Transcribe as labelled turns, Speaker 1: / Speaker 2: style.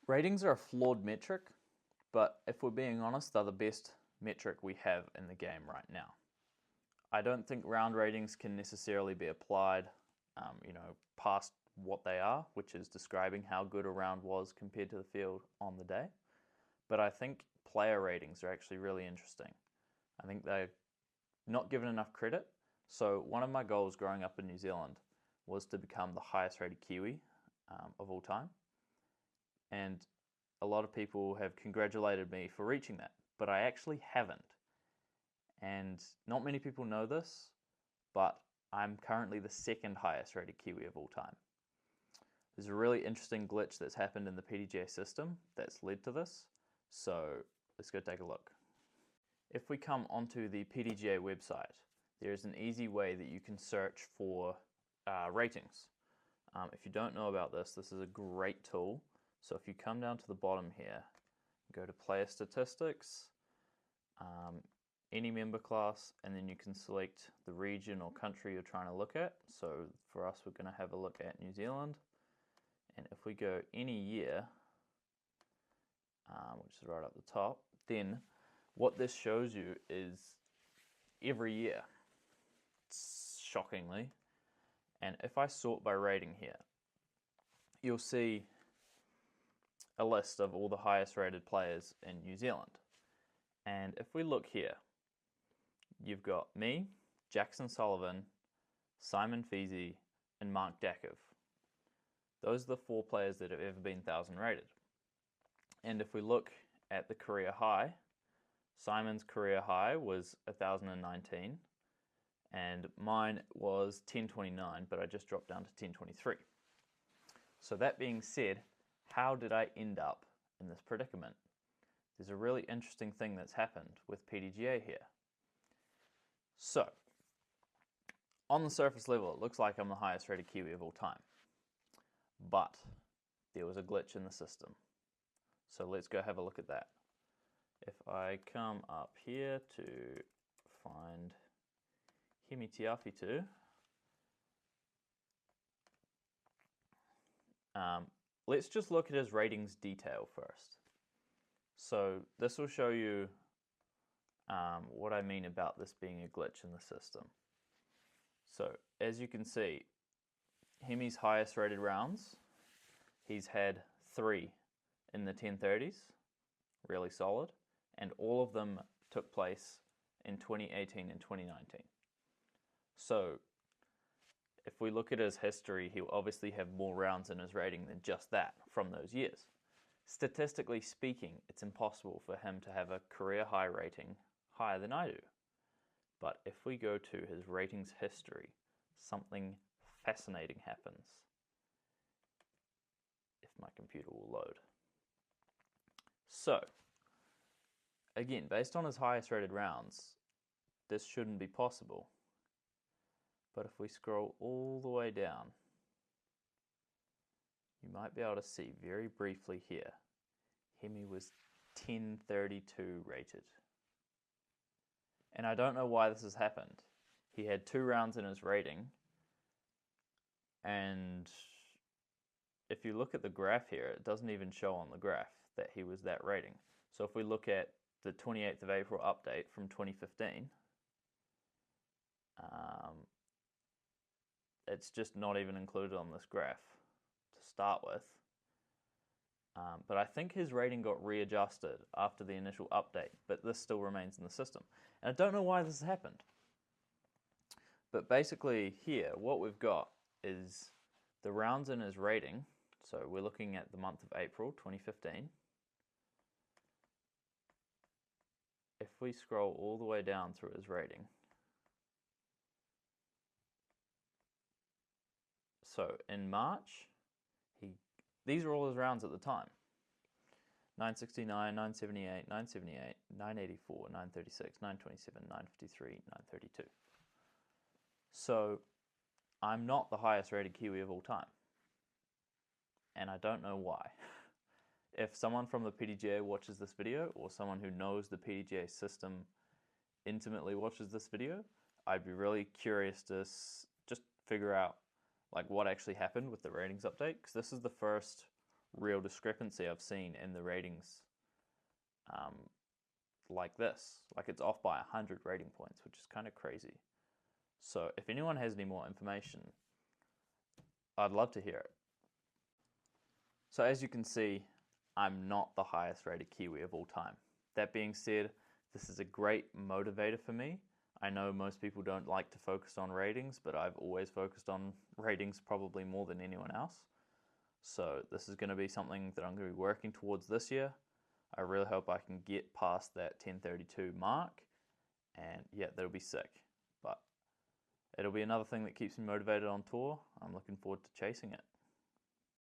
Speaker 1: Ratings are a flawed metric, but if we're being honest, they're the best metric we have in the game right now. I don't think round ratings can necessarily be applied, past what they are, which is describing how good a round was compared to the field on the day. But I think player ratings are actually really interesting. I think they're not given enough credit. So one of my goals growing up in New Zealand was to become the highest rated Kiwi of all time. And a lot of people have congratulated me for reaching that, but I actually haven't. And not many people know this, but I'm currently the second highest rated Kiwi of all time. There's a really interesting glitch that's happened in the Pdga system that's led to this. So let's go take a look. If we come onto the Pdga website, there's an easy way that you can search for ratings. If you don't know about this, this is a great tool. So if you come down to the bottom here, go to player statistics, any member class, and then you can select the region or country you're trying to look at. So for us, we're going to have a look at New Zealand. And if we go any year, which is right up the top, then what this shows you is every year, shockingly. And if I sort by rating here, you'll see a list of all the highest rated players in New Zealand. And if we look here, you've got me, Jackson Sullivan, Simon Feasey, and Mark Dakov. Those are the 4 players that have ever been 1,000 rated. And if we look at the career high, Simon's career high was 1,019, and mine was 1029, but I just dropped down to 1023. So that being said, how did I end up in this predicament? There's a really interesting thing that's happened with Pdga here. So, on the surface level, it looks like I'm the highest rated Kiwi of all time. But there was a glitch in the system. So let's go have a look at that. If I come up here to find Hemi Tiafitu, let's just look at his ratings detail first. So this will show you what I mean about this being a glitch in the system. So as you can see, Hemi's highest rated rounds, he's had 3 in the 1030s, really solid, and all of them took place in 2018 and 2019. So if we look at his history, he'll obviously have more rounds in his rating than just that from those years. Statistically speaking, it's impossible for him to have a career high rating higher than I do. But if we go to his ratings history, something fascinating happens. If my computer will load. So, again, based on his highest rated rounds, this shouldn't be possible. But if we scroll all the way down, you might be able to see very briefly here, Hemi was 1032 rated. And I don't know why this has happened. He had 2 rounds in his rating, and if you look at the graph here, it doesn't even show on the graph that he was that rating. So if we look at the 28th of April update from 2015, it's just not even included on this graph to start with. But I think his rating got readjusted after the initial update, but this still remains in the system. And I don't know why this has happened. But basically here, what we've got is the rounds in his rating. So we're looking at the month of April 2015. If we scroll all the way down through his rating, so in March, these are all his rounds at the time. 969, 978, 978, 984, 936, 927, 953, 932. So I'm not the highest rated Kiwi of all time. And I don't know why. If someone from the Pdga watches this video, or someone who knows the Pdga system intimately watches this video, I'd be really curious to just figure out like what actually happened with the ratings update, because this is the first real discrepancy I've seen in the ratings like this. Like it's off by 100 rating points, which is kind of crazy. So if anyone has any more information, I'd love to hear it. So as you can see, I'm not the highest rated Kiwi of all time. That being said, this is a great motivator for me. I know most people don't like to focus on ratings, but I've always focused on ratings probably more than anyone else. So this is going to be something that I'm going to be working towards this year. I really hope I can get past that 1032 mark, and yeah, that'll be sick. But it'll be another thing that keeps me motivated on tour. I'm looking forward to chasing it.